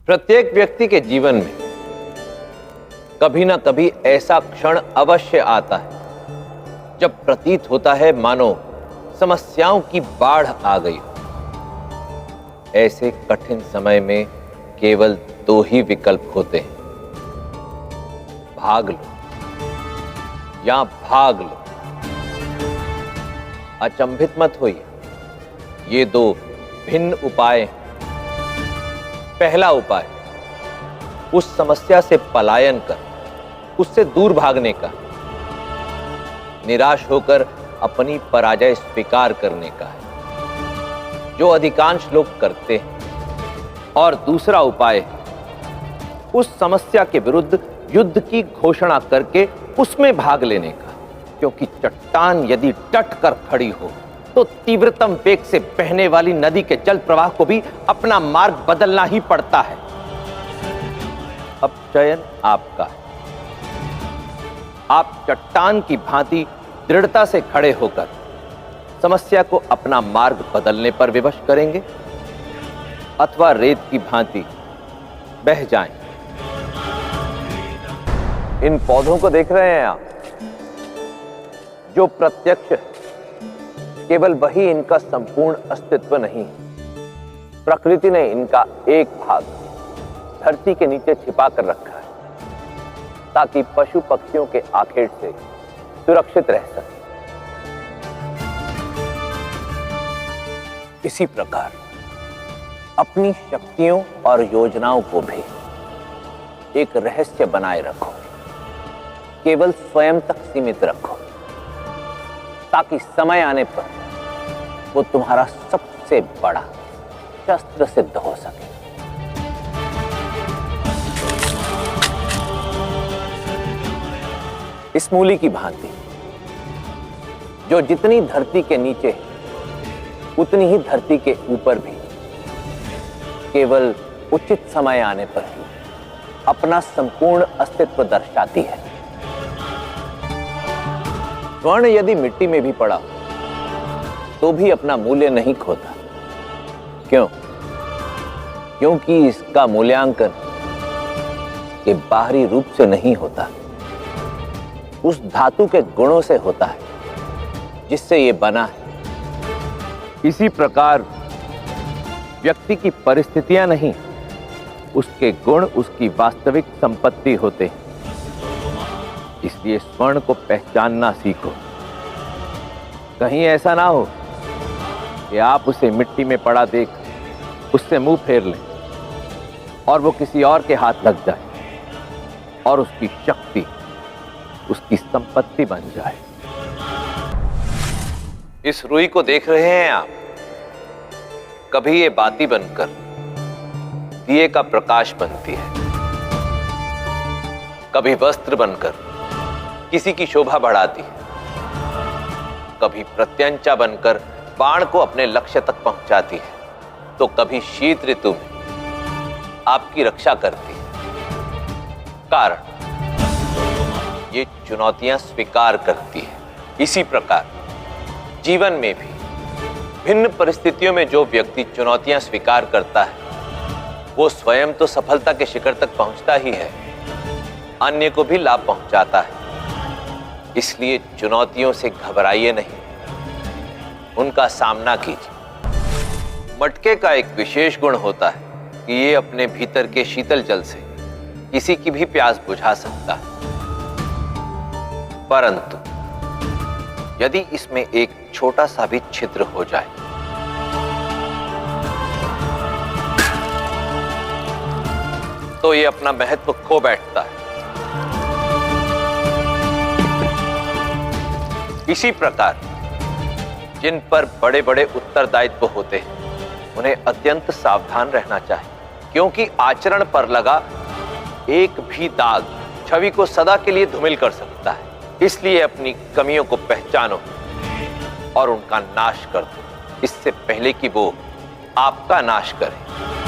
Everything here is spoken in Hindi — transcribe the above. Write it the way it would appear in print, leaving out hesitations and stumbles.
प्रत्येक व्यक्ति के जीवन में कभी ना कभी ऐसा क्षण अवश्य आता है जब प्रतीत होता है मानो समस्याओं की बाढ़ आ गई हो। ऐसे कठिन समय में केवल दो ही विकल्प होते हैं, भाग लो या भाग लो। अचंभित मत होइए, ये दो भिन्न उपाय हैं। पहला उपाय उस समस्या से पलायन कर उससे दूर भागने का, निराश होकर अपनी पराजय स्वीकार करने का है, जो अधिकांश लोग करते हैं। और दूसरा उपाय उस समस्या के विरुद्ध युद्ध की घोषणा करके उसमें भाग लेने का, क्योंकि चट्टान यदि डट कर खड़ी हो तो तीव्रतम वेग से बहने वाली नदी के जल प्रवाह को भी अपना मार्ग बदलना ही पड़ता है। अब चयन आपका है। आप चट्टान की भांति दृढ़ता से खड़े होकर समस्या को अपना मार्ग बदलने पर विवश करेंगे अथवा रेत की भांति बह जाएं। इन पौधों को देख रहे हैं आप, जो प्रत्यक्ष है, केवल वही इनका संपूर्ण अस्तित्व नहीं। प्रकृति ने इनका एक भाग धरती के नीचे छिपा कर रखा है ताकि पशु पक्षियों के आखेट से सुरक्षित रह सके। इसी प्रकार अपनी शक्तियों और योजनाओं को भी एक रहस्य बनाए रखो, केवल स्वयं तक सीमित रखो, ताकि समय आने पर वो तुम्हारा सबसे बड़ा शस्त्र सिद्ध हो सके। इस मूली की भांति जो जितनी धरती के नीचे उतनी ही धरती के ऊपर भी केवल उचित समय आने पर ही अपना संपूर्ण अस्तित्व दर्शाती है। स्वर्ण यदि मिट्टी में भी पड़ा तो भी अपना मूल्य नहीं खोता। क्यों? क्योंकि इसका मूल्यांकन के बाहरी रूप से नहीं होता, उस धातु के गुणों से होता है जिससे ये बना है। इसी प्रकार व्यक्ति की परिस्थितियां नहीं, उसके गुण उसकी वास्तविक संपत्ति होते हैं। इसलिए स्वर्ण को पहचानना सीखो। कहीं ऐसा ना हो कि आप उसे मिट्टी में पड़ा देख उससे मुंह फेर लें और वो किसी और के हाथ लग जाए और उसकी शक्ति उसकी संपत्ति बन जाए। इस रुई को देख रहे हैं आप, कभी ये बाती बनकर दिए का प्रकाश बनती है, कभी वस्त्र बनकर किसी की शोभा बढ़ाती है, कभी प्रत्यंचा बनकर बाण को अपने लक्ष्य तक पहुंचाती है, तो कभी शीत ऋतु में आपकी रक्षा करती है। कारण ये चुनौतियां स्वीकार करती है। इसी प्रकार जीवन में भी भिन्न परिस्थितियों में जो व्यक्ति चुनौतियां स्वीकार करता है वो स्वयं तो सफलता के शिखर तक पहुंचता ही है, अन्य को भी लाभ पहुंचाता है। इसलिए चुनौतियों से घबराइए नहीं, उनका सामना कीजिए। मटके का एक विशेष गुण होता है कि ये अपने भीतर के शीतल जल से किसी की भी प्यास बुझा सकता है। परंतु यदि इसमें एक छोटा सा भी छिद्र हो जाए तो ये अपना महत्व खो बैठता है। इसी प्रकार जिन पर बड़े बड़े उत्तरदायित्व होते हैं उन्हें अत्यंत सावधान रहना चाहिए, क्योंकि आचरण पर लगा एक भी दाग छवि को सदा के लिए धूमिल कर सकता है। इसलिए अपनी कमियों को पहचानो और उनका नाश कर दो, इससे पहले कि वो आपका नाश करे।